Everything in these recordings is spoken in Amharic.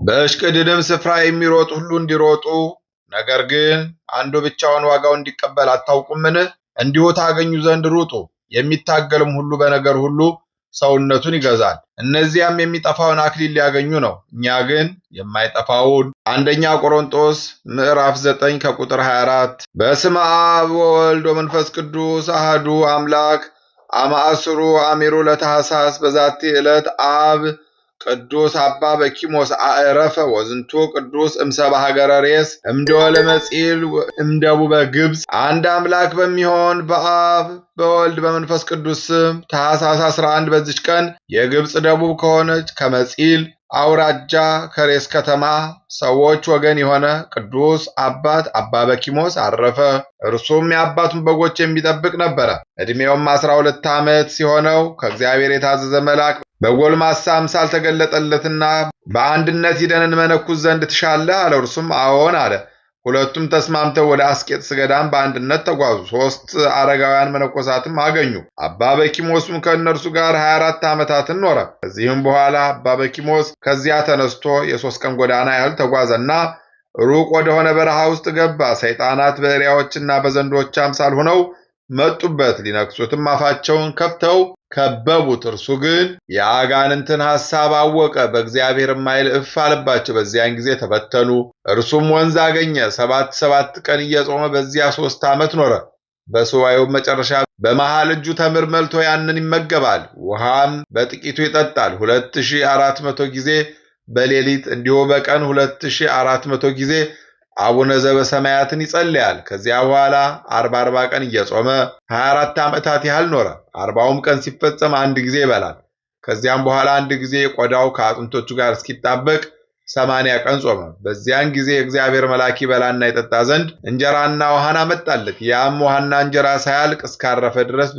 በእሽቅድድም ስፍራ የሚሮጡ ሁሉ እንዲሮጡ፣ ነገር ግን አንዱ ብቻውን ዋጋው እንዲቀበል አታውቁምን? እንዲሁ ታገኙ ዘንድ ሩጡ። የሚታገልም ሁሉ በነገር ሁሉ ሰውነቱን ይገዛል። እነዚያም የሚጠፋውን አክሊል ሊያገኙ ነው፣ እኛ ግን የማይጠፋውን። አንደኛ ቆሮንጦስ ምዕራፍ 9 ከቁጥር 24። በስመ አብ ወወልድ ወመንፈስ ቅዱስ አሐዱ አምላክ አማእስሩ አሚሩ ለታኅሳስ በዛቲ ዕለት አብ ቅዱስ አባ በኪሞስ አዕረፈ ወዝንቱ ቅዱስ እምሰባ ሀገረ ሬስ እምደወለ መጺል እምደቡበ ግብፅ። አንድ አምላክ በሚሆን በአብ በወልድ በመንፈስ ቅዱስ ስም ታኅሳስ 11 በዚች ቀን የግብፅ ደቡብ ከሆነች ከመጺል አውራጃ ከሬስ ከተማ ሰዎች ወገን የሆነ ቅዱስ አባት አባ በኪሞስ አረፈ። እርሱም የአባቱን በጎች የሚጠብቅ ነበረ። ዕድሜውም 12 ዓመት ሲሆነው ከእግዚአብሔር የታዘዘ መልአክ በጎልማሳ አምሳል ተገለጠለትና በአንድነት ሂደን እንመነኩስ ዘንድ ትሻለህ አለው። እርሱም አዎን አለ። ሁለቱም ተስማምተው ወደ አስቄጥስ ገዳም በአንድነት ተጓዙ። 3 አረጋውያን መነኮሳትም አገኙ። አባ በኪሞስም ከእነርሱ ጋር 24 ዓመታትን ኖረ። ከዚህም በኋላ አባ በኪሞስ ከዚያ ተነስቶ የ3 ቀን ጎዳና ያህል ተጓዘና ሩቅ ወደሆነ በረሃ ውስጥ ገባ። ሰይጣናት በእሪያዎችና በዘንዶች አምሳል ሆነው መጡበት። ሊነክሱትም አፋቸውን ከፍተው ከበቡት። እርሱ ግን የአጋንንትን ሐሳብ አወቀ። በእግዚአብሔር ኃይል እፍ አለባቸው። በዚያን ጊዜ ተበተኑ። እርሱም ወንዝ አገኘ። 7 ቀን እየጾመ በዚያ 3 ዓመት ኖረ። በሱባኤው መጨረሻ በመሃል እጁ ተምር መልቶ ያንን ይመገባል፣ ውሃም በጥቂቱ ይጠጣል። 2400 ጊዜ በሌሊት እንዲሁ በቀን 2400 ጊዜ አቡነ ዘበሰማያትን ይጸልያል። ከዚያ በኋላ 40 ቀን እየጾመ 24 ዓመታት ያህል ኖረ። 40ውም ቀን ሲፈጸም አንድ ጊዜ ይበላል። ከዚያም በኋላ አንድ ጊዜ ቆዳው ከአጥንቶቹ ጋር እስኪጣበቅ 80 ቀን ጾመ። በዚያን ጊዜ እግዚአብሔር መልአክ ይበላና ይጠጣ ዘንድ እንጀራና ውሃን አመጣለት። ያም ውሃና እንጀራ ሳያልቅ እስካረፈ ድረስ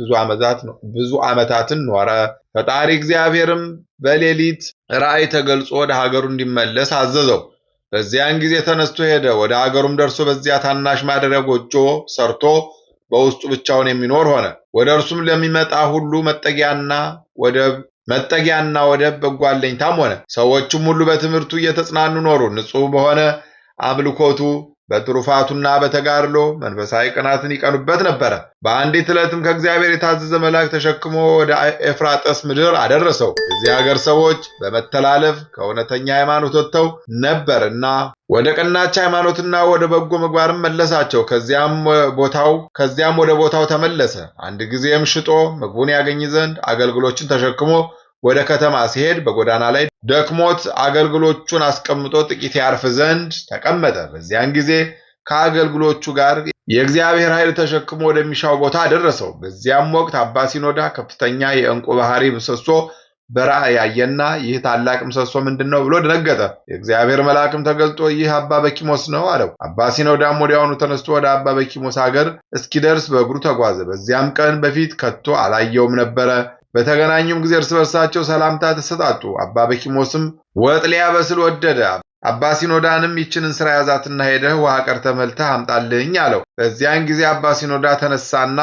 ብዙ ዓመታትን ኖረ። ፈጣሪ እግዚአብሔርም በሌሊት ራእይ ተገልጾ ወደ ሀገሩ እንዲመለስ አዘዘው። በዚያን ጊዜ ተነስቶ ሄደ። ወደ አገሩም ደርሶ በዚያ ታናሽ ማደሪያ ጎጆ ሰርቶ በውስጡ ብቻውን የሚኖር ሆነ። ወደ እርሱም ለሚመጣ ሁሉ መጠጊያና ወደብ በጎ አለኝታም ሆነ። ሰዎቹም ሁሉ በትምህርቱ እየተጽናኑ ኖሩ። ንጹሕ በሆነ አምልኮቱ በትሩፋቱና በተጋድሎ መንፈሳዊ ቅናትን ይቀኑበት ነበረ። በአንዲት ዕለትም ከእግዚአብሔር የታዘዘ መልአክ ተሸክሞ ወደ ኤፍራጥስ ምድር አደረሰው። የዚህ ሀገር ሰዎች በመተላለፍ ከእውነተኛ ሃይማኖት ወጥተው ነበርና ወደ ቀናች ሃይማኖትና ወደ በጎ ምግባርም መለሳቸው። ከዚያም ወደ ቦታው ተመለሰ። አንድ ጊዜም ሽጦ ምግቡን ያገኝ ዘንድ አገልግሎችን ተሸክሞ ወደ ከተማ ሲሄድ በጎዳና ላይ ደክሞት አገልግሎቹን አስቀምጦ ጥቂት ያርፍ ዘንድ ተቀመጠ። በዚያን ጊዜ ከአገልግሎቹ ጋር የእግዚአብሔር ኃይል ተሸክሞ ወደሚሻው ቦታ አደረሰው። በዚያም ወቅት አባ ሲኖዳ ከፍተኛ የዕንቁ ባህሪ ምሰሶ በራእይ ያየና ይህ ታላቅ ምሰሶ ምንድነው ብሎ ደነገጠ። የእግዚአብሔር መልአክም ተገልጦ ይህ አባ በኪሞስ ነው አለው። አባ ሲኖዳም ወዲያውኑ ተነስቶ ወደ አባ በኪሞስ ሀገር እስኪደርስ በእግሩ ተጓዘ። በዚያም ቀን በፊት ከቶ አላየውም ነበረ። በተገናኙም ጊዜ እርስ በርሳቸው ሰላምታ ተሰጣጡ። አባ በኪሞስም ወጥ ሊያበስል ወደደ። አባ ሲኖዳንም ይችን እንስራ ያዛትና ሄደህ ውሃ ቀርተህ መልተህ አምጣልኝ አለው። በዚያን ጊዜ አባ ሲኖዳ ተነሳና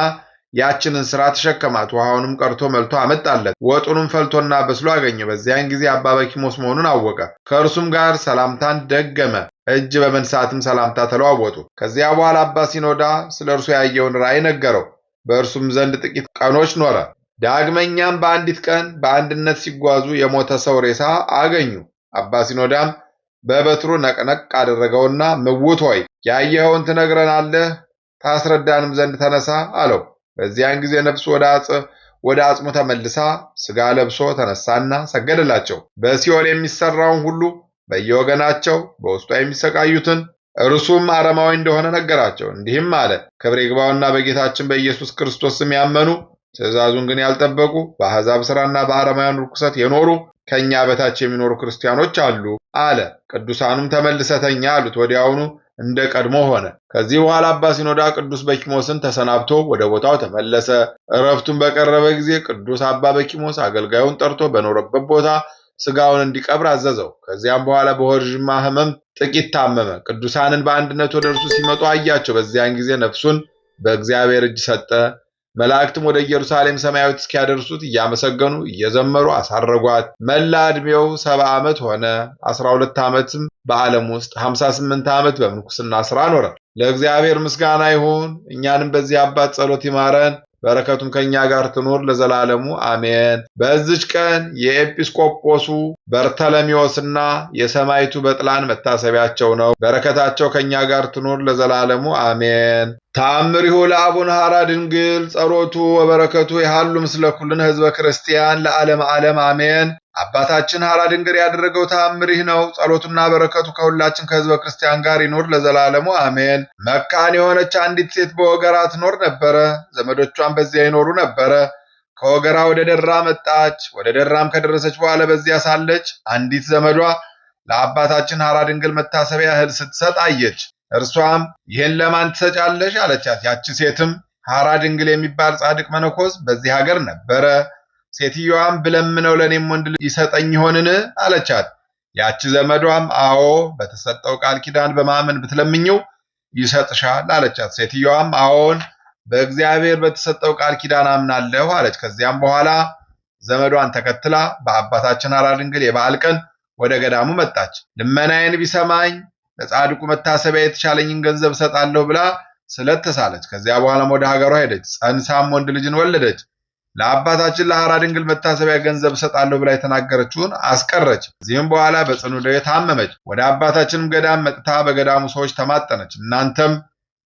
ያችን እንስራ ተሸከማት። ውሃውንም ቀርቶ መልቶ አመጣለት። ወጡንም ፈልቶና በስሎ አገኘ። በዚያን ጊዜ አባ በኪሞስ መሆኑን አወቀ። ከእርሱም ጋር ሰላምታን ደገመ። እጅ በመንሳትም ሰላምታ ተለዋወጡ። ከዚያ በኋላ አባ ሲኖዳ ስለ እርሱ ያየውን ራእይ ነገረው። በእርሱም ዘንድ ጥቂት ቀኖች ኖረ። ዳግመኛም በአንዲት ቀን በአንድነት ሲጓዙ የሞተ ሰው ሬሳ አገኙ። አባ ሲኖዳም በበትሩ ነቅነቅ አደረገውና ምውት ሆይ ያየኸውን ትነግረናለህ፣ ታስረዳንም ዘንድ ተነሳ አለው። በዚያን ጊዜ ነፍሱ ወደ አጽሙ ተመልሳ ሥጋ ለብሶ ተነሳና ሰገደላቸው። በሲኦል የሚሰራውን ሁሉ በየወገናቸው በውስጧ የሚሰቃዩትን እርሱም አረማዊ እንደሆነ ነገራቸው። እንዲህም አለ። ክብር ይግባውና በጌታችን በኢየሱስ ክርስቶስ ስም ያመኑ ትእዛዙን ግን ያልጠበቁ በአሕዛብ ሥራና በአረማውያን ርኩሰት የኖሩ ከእኛ በታች የሚኖሩ ክርስቲያኖች አሉ አለ። ቅዱሳኑም ተመልሰተኛ አሉት። ወዲያውኑ እንደ ቀድሞ ሆነ። ከዚህ በኋላ አባ ሲኖዳ ቅዱስ በኪሞስን ተሰናብቶ ወደ ቦታው ተመለሰ። ዕረፍቱን በቀረበ ጊዜ ቅዱስ አባ በኪሞስ አገልጋዩን ጠርቶ በኖረበት ቦታ ሥጋውን እንዲቀብር አዘዘው። ከዚያም በኋላ በሆድ ዥማ ሕመም ጥቂት ታመመ። ቅዱሳንን በአንድነት ወደ እርሱ ሲመጡ አያቸው። በዚያን ጊዜ ነፍሱን በእግዚአብሔር እጅ ሰጠ። መላእክትም ወደ ኢየሩሳሌም ሰማያዊት እስኪያደርሱት እያመሰገኑ እየዘመሩ አሳረጓት። መላ ዕድሜው 70 ዓመት ሆነ። 12 ዓመትም በዓለም ውስጥ 58 ዓመት በምንኩስና ሥራ ኖረ። ለእግዚአብሔር ምስጋና ይሁን። እኛንም በዚህ አባት ጸሎት ይማረን፣ በረከቱም ከኛ ጋር ትኖር ለዘላለሙ አሜን። በዚች ቀን የኤጲስቆጶሱ በርተለሚዎስና የሰማይቱ በጥላን መታሰቢያቸው ነው። በረከታቸው ከኛ ጋር ትኖር ለዘላለሙ አሜን። ተአምሪሁ ለአቡነ ሐራ ድንግል ጸሎቱ ወበረከቱ ይሃሉ ምስለ ኩልነ ሕዝበ ክርስቲያን ለዓለም ዓለም አሜን። አባታችን ሐራ ድንግል ያደረገው ተአምር ይህ ነው። ጸሎቱና በረከቱ ከሁላችን ከሕዝበ ክርስቲያን ጋር ይኖር ለዘላለሙ አሜን። መካን የሆነች አንዲት ሴት በወገራ ትኖር ነበረ። ዘመዶቿን በዚያ ይኖሩ ነበረ። ከወገራ ወደ ደራ መጣች። ወደ ደራም ከደረሰች በኋላ በዚያ ሳለች አንዲት ዘመዷ ለአባታችን ሐራ ድንግል መታሰቢያ እህል ስትሰጥ አየች። እርሷም ይህን ለማን ትሰጫለሽ? አለቻት። ያቺ ሴትም ሐራ ድንግል የሚባል ጻድቅ መነኮስ በዚህ ሀገር ነበረ። ሴትዮዋም ብለምነው ለእኔም ወንድ ልጅ ይሰጠኝ ይሆንን? አለቻት። ያቺ ዘመዷም አዎ፣ በተሰጠው ቃል ኪዳን በማመን ብትለምኝው ይሰጥሻል አለቻት። ሴትዮዋም አዎን፣ በእግዚአብሔር በተሰጠው ቃል ኪዳን አምናለሁ አለች። ከዚያም በኋላ ዘመዷን ተከትላ በአባታችን ሐራ ድንግል የበዓል ቀን ወደ ገዳሙ መጣች። ልመናዬን ቢሰማኝ ለጻድቁ መታሰቢያ የተሻለኝን ገንዘብ እሰጣለሁ ብላ ስለት ተሳለች። ከዚያ በኋላም ወደ ሀገሯ ሄደች። ጸንሳም ወንድ ልጅን ወለደች። ለአባታችን ለሐራ ድንግል መታሰቢያ ገንዘብ እሰጣለሁ ብላ የተናገረችውን አስቀረች። ከዚህም በኋላ በጽኑ ደዌ ታመመች። ወደ አባታችንም ገዳም መጥታ በገዳሙ ሰዎች ተማጠነች። እናንተም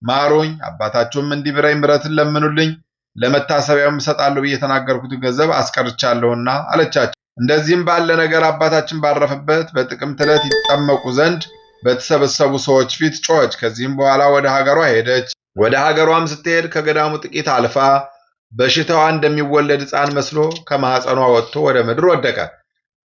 ማሩኝ፣ አባታችሁም እንዲምረኝ ምሕረትን ለምኑልኝ፣ ለመታሰቢያውም እሰጣለሁ ብዬ የተናገርኩትን ገንዘብ አስቀርቻለሁና አለቻቸው። እንደዚህም ባለ ነገር አባታችን ባረፈበት በጥቅምት ዕለት ይጠመቁ ዘንድ በተሰበሰቡ ሰዎች ፊት ጮኸች። ከዚህም በኋላ ወደ ሀገሯ ሄደች። ወደ ሀገሯም ስትሄድ ከገዳሙ ጥቂት አልፋ በሽታዋ እንደሚወለድ ሕፃን መስሎ ከማኅፀኗ ወጥቶ ወደ ምድር ወደቀ።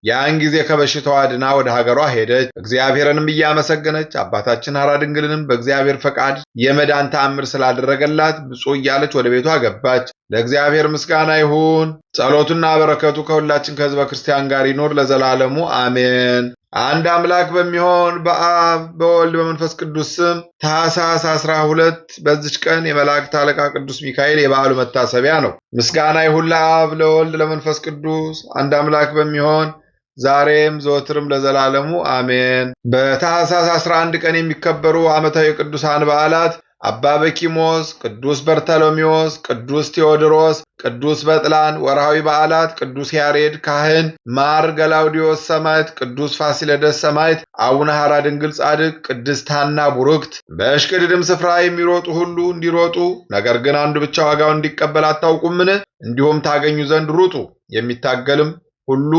ያን ጊዜ ከበሽታዋ ድና ወደ ሀገሯ ሄደች። እግዚአብሔርንም እያመሰገነች አባታችን ሐራ ድንግልንም በእግዚአብሔር ፈቃድ የመዳን ተአምር ስላደረገላት ብፁዕ እያለች ወደ ቤቷ ገባች። ለእግዚአብሔር ምስጋና ይሁን። ጸሎቱና በረከቱ ከሁላችን ከሕዝበ ክርስቲያን ጋር ይኖር ለዘላለሙ አሜን። አንድ አምላክ በሚሆን በአብ በወልድ በመንፈስ ቅዱስ ስም ታኅሳስ 12 በዚች ቀን የመላእክት አለቃ ቅዱስ ሚካኤል የበዓሉ መታሰቢያ ነው። ምስጋና ይሁን ለአብ ለወልድ ለመንፈስ ቅዱስ አንድ አምላክ በሚሆን ዛሬም ዘወትርም ለዘላለሙ አሜን። በታኅሳስ 11 ቀን የሚከበሩ ዓመታዊ ቅዱሳን በዓላት አባ በኪሞስ፣ ቅዱስ በርተሎሜዎስ፣ ቅዱስ ቴዎድሮስ፣ ቅዱስ በጥላን። ወርሃዊ በዓላት ቅዱስ ያሬድ ካህን፣ ማር ገላውዲዮስ ሰማዕት፣ ቅዱስ ፋሲለደስ ሰማዕት፣ አቡነ ሐራ ድንግል ጻድቅ፣ ቅድስት ሐና ቡርክት። በእሽቅድድም ስፍራ የሚሮጡ ሁሉ እንዲሮጡ፣ ነገር ግን አንዱ ብቻ ዋጋውን እንዲቀበል አታውቁምን? እንዲሁም ታገኙ ዘንድ ሩጡ። የሚታገልም ሁሉ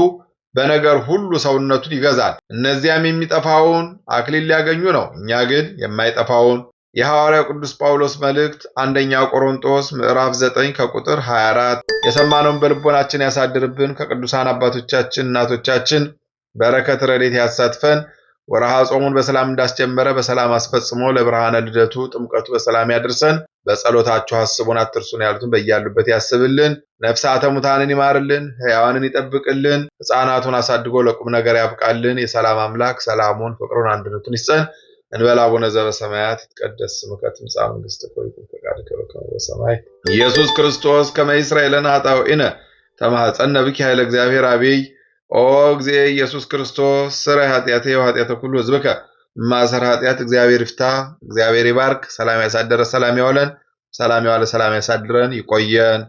በነገር ሁሉ ሰውነቱን ይገዛል። እነዚያም የሚጠፋውን አክሊል ሊያገኙ ነው፣ እኛ ግን የማይጠፋውን። የሐዋርያው ቅዱስ ጳውሎስ መልእክት አንደኛ ቆሮንቶስ ምዕራፍ 9 ከቁጥር 24። የሰማነውን በልቦናችን ያሳድርብን። ከቅዱሳን አባቶቻችን እናቶቻችን በረከት ረድኤት ያሳትፈን። ወርሃ ጾሙን በሰላም እንዳስጀመረ በሰላም አስፈጽሞ ለብርሃነ ልደቱ ጥምቀቱ በሰላም ያድርሰን። በጸሎታችሁ አስቡን አትርሱን ያሉትን በያሉበት ያስብልን። ነፍሳተ ሙታንን ይማርልን፣ ሕያዋንን ይጠብቅልን። ሕፃናቱን አሳድጎ ለቁም ነገር ያብቃልን። የሰላም አምላክ ሰላሙን፣ ፍቅሩን፣ አንድነቱን ይስጠን። እንበል አቡነ ዘበሰማያት ይትቀደስ ስምከ ትምጻእ መንግሥትከ ወይኩን ፈቃድከ በከመ በሰማይ ኢየሱስ ክርስቶስ ከመ ይስረይ ለነ ኃጣውኢነ ተማኅፀነ ብኪ ኃይለ እግዚአብሔር አብይ ኦ እግዚእ ኢየሱስ ክርስቶስ ስረይ ኃጢአቴ ወኃጢአተ ኩሉ ሕዝብከ ማሰር ኃጢአት እግዚአብሔር ይፍታ። እግዚአብሔር ይባርክ። ሰላም ያሳደረ ሰላም ያዋለን፣ ሰላም ያዋለ ሰላም ያሳድረን። ይቆየን።